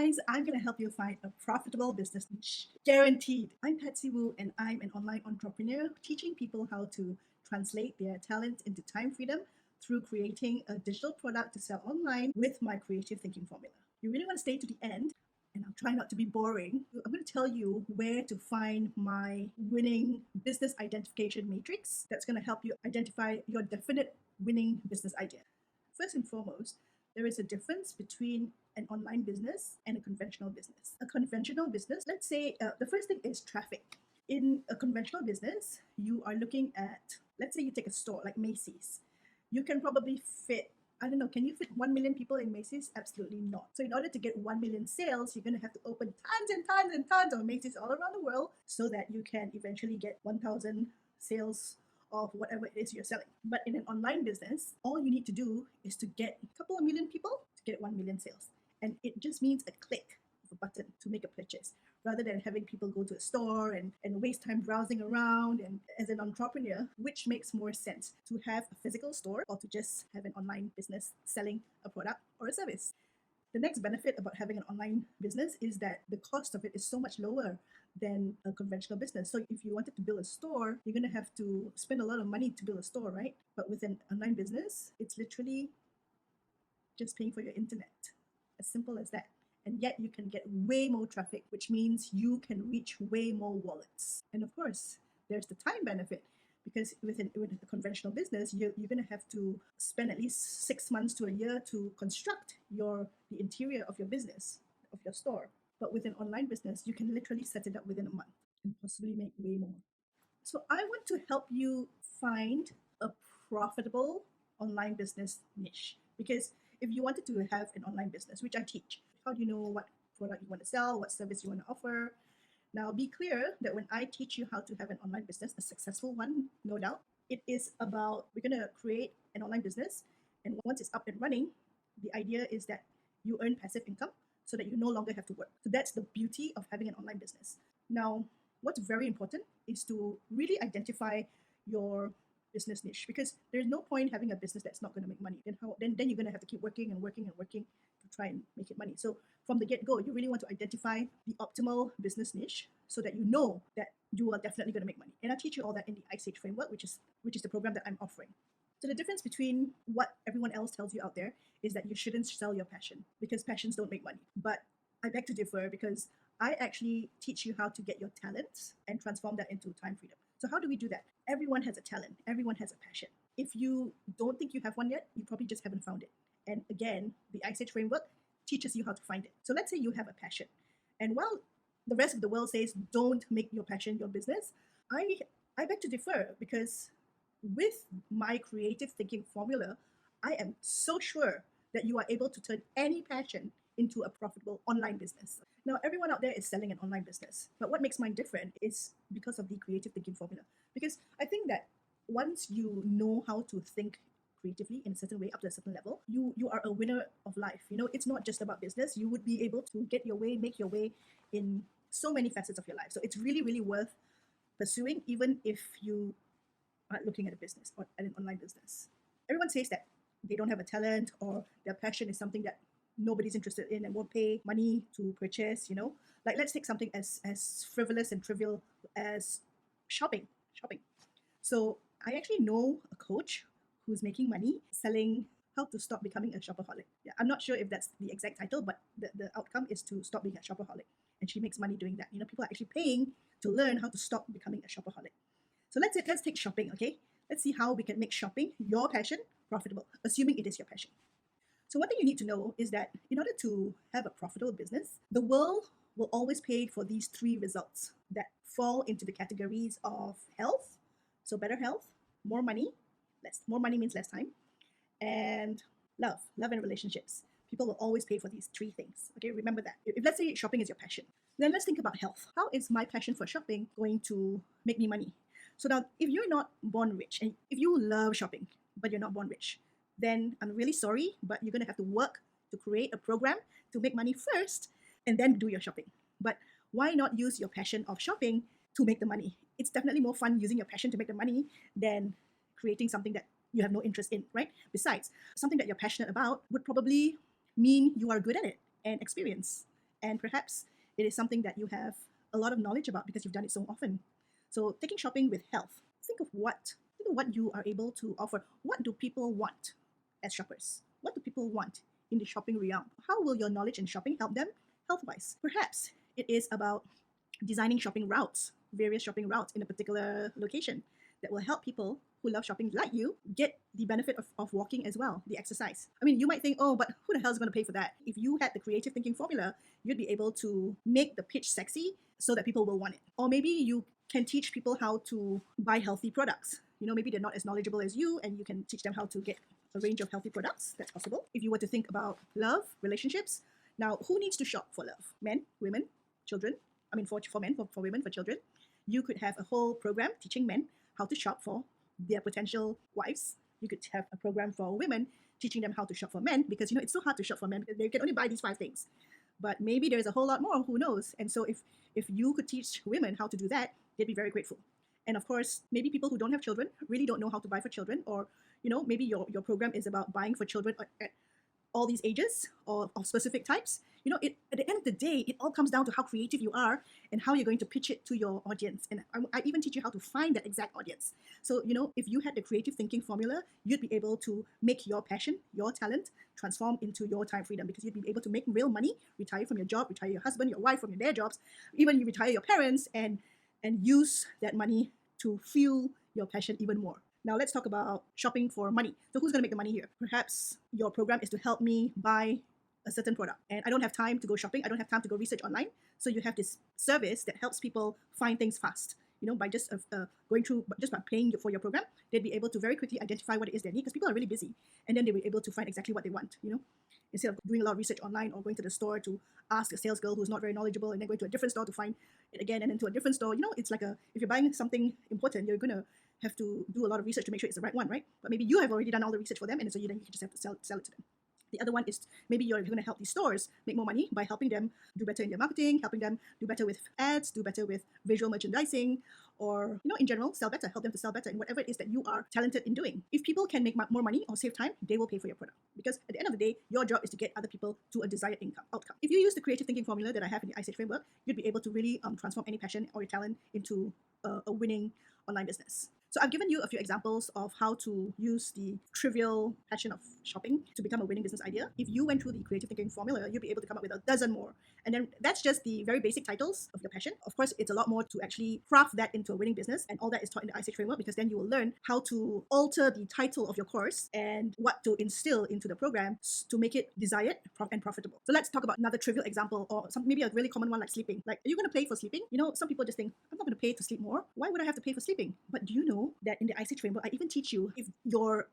guys, I'm going to help you find a profitable business niche. Guaranteed. I'm Patsy Wu, and I'm an online entrepreneur teaching people how to translate their talent into time freedom through creating a digital product to sell online with my creative thinking formula. You really want to stay to the end, and I'll try not to be boring. I'm going to tell you where to find my winning business identification matrix that's going to help you identify your definite winning business idea. First and foremost, there is a difference between an online business and a conventional business. A conventional business, let's say the first thing is traffic. In a conventional business, you are looking at, let's say you take a store like Macy's. You can probably fit, I don't know, can you fit 1 million people in Macy's? Absolutely not. So in order to get 1 million sales, you're going to have to open tons and tons and tons of Macy's all around the world so that you can eventually get 1,000 sales of whatever it is you're selling. But in an online business, all you need to do is to get a couple of million people to get 1 million sales. And it just means a click of a button to make a purchase rather than having people go to a store and waste time browsing around. And as an entrepreneur, which makes more sense, to have a physical store or to just have an online business selling a product or a service? The next benefit about having an online business is that the cost of it is so much lower than a conventional business. So if you wanted to build a store, you're going to have to spend a lot of money to build a store, right? But with an online business, it's literally just paying for your internet. As simple as that. And yet you can get way more traffic, which means you can reach way more wallets. And of course, there's the time benefit, because with a conventional business, you're going to have to spend at least 6 months to a year to construct the interior of your business, of your store. But with an online business, you can literally set it up within a month and possibly make way more. So I want to help you find a profitable online business niche, because if you wanted to have an online business, which I teach, how do you know what product you want to sell, what service you want to offer? Now, be clear that when I teach you how to have an online business, a successful one, no doubt, it is about, we're going to create an online business. And once it's up and running, the idea is that you earn passive income so that you no longer have to work. So that's the beauty of having an online business. Now, what's very important is to really identify your business niche, because there's no point having a business that's not going to make money. Then you're going to have to keep working and working and working to try and make it money. So from the get-go, you really want to identify the optimal business niche so that you know that you are definitely going to make money. And I teach you all that in the Ice Age framework, which is the program that I'm offering. So the difference between what everyone else tells you out there is that you shouldn't sell your passion, because passions don't make money. But I beg to differ, because I actually teach you how to get your talents and transform that into time freedom. So how do we do that? Everyone has a talent. Everyone has a passion. If you don't think you have one yet, you probably just haven't found it. And again, the Ice Age framework teaches you how to find it. So let's say you have a passion. And while the rest of the world says don't make your passion your business, I beg to differ, because with my creative thinking formula, I am so sure that you are able to turn any passion into a profitable online business. Now, everyone out there is selling an online business, but what makes mine different is because of the creative thinking formula. Because I think that once you know how to think creatively in a certain way up to a certain level, you are a winner of life. It's not just about business. You would be able to make your way in so many facets of your life. So it's really, really worth pursuing, even if you aren't looking at a business or at an online business. Everyone says that they don't have a talent, or their passion is something that nobody's interested in and won't pay money to purchase. Like, let's take something as frivolous and trivial as shopping. So I actually know a coach who's making money selling how to stop becoming a shopaholic. Yeah, I'm not sure if that's the exact title, but the outcome is to stop being a shopaholic. And she makes money doing that. People are actually paying to learn how to stop becoming a shopaholic. So let's take shopping, okay? Let's see how we can make shopping, your passion, profitable, assuming it is your passion. So one thing you need to know is that in order to have a profitable business, the world will always pay for these 3 results that fall into the categories of health, so better health, more money means less time, and love and relationships. People will always pay for these 3 things. Okay, remember that. If let's say shopping is your passion, then let's think about health. How is my passion for shopping going to make me money? So now, if you're not born rich, and if you love shopping, but you're not born rich, then I'm really sorry, but you're going to have to work to create a program to make money first and then do your shopping. But why not use your passion of shopping to make the money? It's definitely more fun using your passion to make the money than creating something that you have no interest in, right? Besides, something that you're passionate about would probably mean you are good at it and experienced. And perhaps it is something that you have a lot of knowledge about because you've done it so often. So taking shopping with health, think of what you are able to offer. What do people want as shoppers? What do people want in the shopping realm? How will your knowledge in shopping help them health-wise? Perhaps it is about designing shopping routes, various shopping routes in a particular location that will help people who love shopping like you get the benefit of walking as well, the exercise. I mean, you might think, oh, but who the hell is going to pay for that? If you had the creative thinking formula, you'd be able to make the pitch sexy so that people will want it. Or maybe you can teach people how to buy healthy products. Maybe they're not as knowledgeable as you, and you can teach them how to get a range of healthy products. That's possible. If you were to think about love, relationships, now who needs to shop for love? Men, women, children. I mean, for men, for women, for children. You could have a whole program teaching men how to shop for their potential wives. You could have a program for women teaching them how to shop for men, because it's so hard to shop for men because they can only buy these 5 things. But maybe there's a whole lot more, who knows? And so if you could teach women how to do that, they'd be very grateful. And of course, maybe people who don't have children really don't know how to buy for children, or maybe your program is about buying for children at all these ages or of specific types. At the end of the day, it all comes down to how creative you are and how you're going to pitch it to your audience. And I even teach you how to find that exact audience. So, if you had the creative thinking formula, you'd be able to make your passion, your talent, transform into your time freedom, because you'd be able to make real money, retire from your job, retire your husband, your wife from their jobs, even you retire your parents, and use that money to fuel your passion even more. Now let's talk about shopping for money. So who's going to make the money here? Perhaps your program is to help me buy a certain product, and I don't have time to go shopping. I don't have time to go research online. So you have this service that helps people find things fast. By just going through, just by paying for your program, they'd be able to very quickly identify what it is they need, because people are really busy, and then they'll be able to find exactly what they want. Instead of doing a lot of research online or going to the store to ask a sales girl who's not very knowledgeable, and then going to a different store to find it again, and then to a different store. It's like if you're buying something important, you're gonna have to do a lot of research to make sure it's the right one, right? But maybe you have already done all the research for them, and so you just have to sell it to them. The other one is maybe you're going to help these stores make more money by helping them do better in their marketing, helping them do better with ads, do better with visual merchandising, or in general, sell better, help them to sell better in whatever it is that you are talented in doing. If people can make more money or save time, they will pay for your product, because at the end of the day, your job is to get other people to a desired outcome. If you use the creative thinking formula that I have in the ISAGE framework, you'd be able to really transform any passion or your talent into a winning online business. So I've given you a few examples of how to use the trivial passion of shopping to become a winning business idea. If you went through the creative thinking formula, you'll be able to come up with a dozen more. And then that's just the very basic titles of your passion. Of course, it's a lot more to actually craft that into a winning business, and all that is taught in the ISAGE framework, because then you will learn how to alter the title of your course and what to instill into the program to make it desired and profitable. So let's talk about another trivial example, or maybe a really common one, like sleeping. Like, are you going to pay for sleeping? Some people just think, I'm not going to pay to sleep more. Why would I have to pay for sleeping? But do you know that in the ISAGE framework, I even teach you if your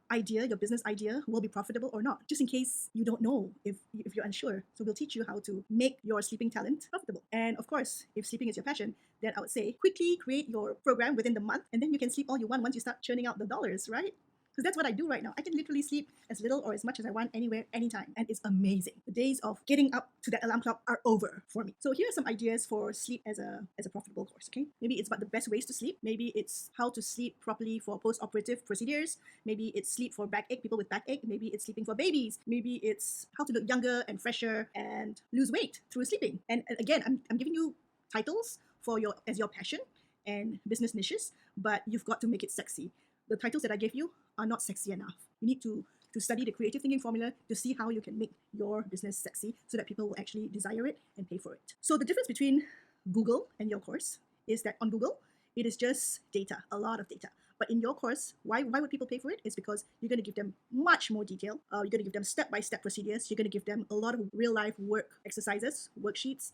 business idea will be profitable or not, just in case you don't know, if you're unsure. So we'll teach you how to make your sleeping talent profitable. And of course, if sleeping is your passion, then I would say quickly create your program within the month, and then you can sleep all you want once you start churning out the dollars, right? Because that's what I do right now. I can literally sleep as little or as much as I want, anywhere, anytime. And it's amazing. The days of getting up to that alarm clock are over for me. So here are some ideas for sleep as a profitable course, okay? Maybe it's about the best ways to sleep. Maybe it's how to sleep properly for post-operative procedures. Maybe it's sleep for backache, people with backache. Maybe it's sleeping for babies. Maybe it's how to look younger and fresher and lose weight through sleeping. And again, I'm giving you titles for your passion and business niches, but you've got to make it sexy. The titles that I gave you are not sexy enough. You need to study the creative thinking formula to see how you can make your business sexy so that people will actually desire it and pay for it. So the difference between Google and your course is that on Google, it is just data, a lot of data. But in your course, why would people pay for it? It's because you're going to give them much more detail. You're going to give them step-by-step procedures. You're going to give them a lot of real-life work exercises, worksheets,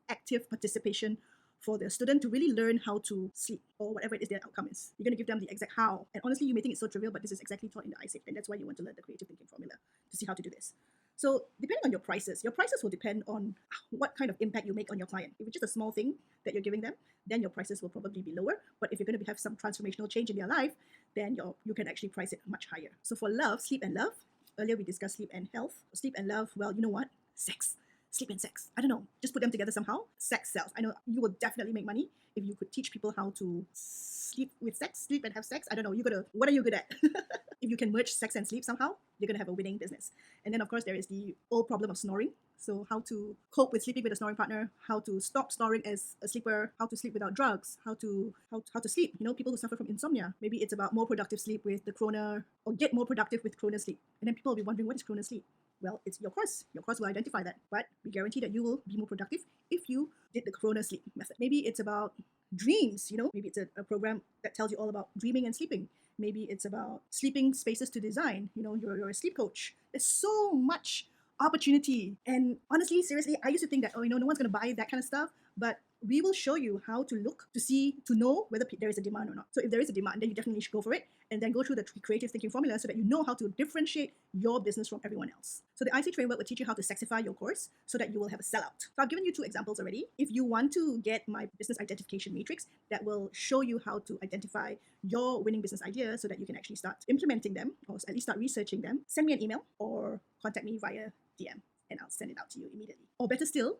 active participation for the student to really learn how to sleep, or whatever it is their outcome is. You're going to give them the exact how. And honestly, you may think it's so trivial, but this is exactly taught in the ISAGE, and that's why you want to learn the creative thinking formula, to see how to do this. So depending on your prices will depend on what kind of impact you make on your client. If it's just a small thing that you're giving them, then your prices will probably be lower. But if you're going to have some transformational change in their life, then you can actually price it much higher. So for love, sleep and love, earlier we discussed sleep and health. Sleep and love, well, you know what? Sex. sleep and sex. I don't know. Just put them together somehow. Sex sells. I know you will definitely make money if you could teach people how to sleep with sex, sleep and have sex. I don't know. What are you good at? If you can merge sex and sleep somehow, you're going to have a winning business. And then, of course, there is the old problem of snoring. So how to cope with sleeping with a snoring partner, how to stop snoring as a sleeper, how to sleep without drugs, how to sleep. You know, people who suffer from insomnia. Maybe it's about more productive sleep with the Chrono, or get more productive with Chrono sleep. And then people will be wondering, what is Chrono sleep? Well, it's your course. Your course will identify that. But we guarantee that you will be more productive if you did the Chrono sleep method. Maybe it's about dreams, you know, maybe it's a program that tells you all about dreaming and sleeping. Maybe it's about sleeping spaces to design. You know, you're a sleep coach. There's so much opportunity. And honestly, seriously, I used to think that, oh, you know, no one's going to buy that kind of stuff. But we will show you how to look to see, to know whether there is a demand or not. So if there is a demand, then you definitely should go for it, and then go through the creative thinking formula so that you know how to differentiate your business from everyone else. So the IC framework will teach you how to sexify your course so that you will have a sellout. So I've given you 2 examples already. If you want to get my business identification matrix that will show you how to identify your winning business ideas so that you can actually start implementing them, or at least start researching them, send me an email or contact me via DM and I'll send it out to you immediately. Or better still,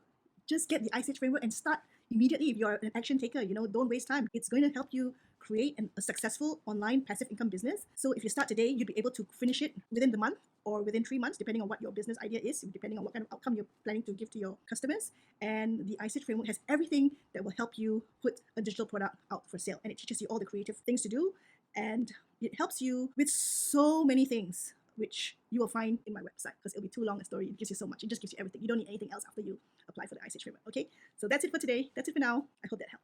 just get the ICH framework and start immediately. If you're an action taker, you know, don't waste time. It's going to help you create a successful online passive income business. So if you start today, you'll be able to finish it within the month or within 3 months, depending on what your business idea is, depending on what kind of outcome you're planning to give to your customers. And the ICH framework has everything that will help you put a digital product out for sale. And it teaches you all the creative things to do. And it helps you with so many things, which you will find in my website, because it'll be too long a story. It gives you so much. It just gives you everything. You don't need anything else after you apply for the ICH framework. Okay, so that's it for today. That's it for now. I hope that helped.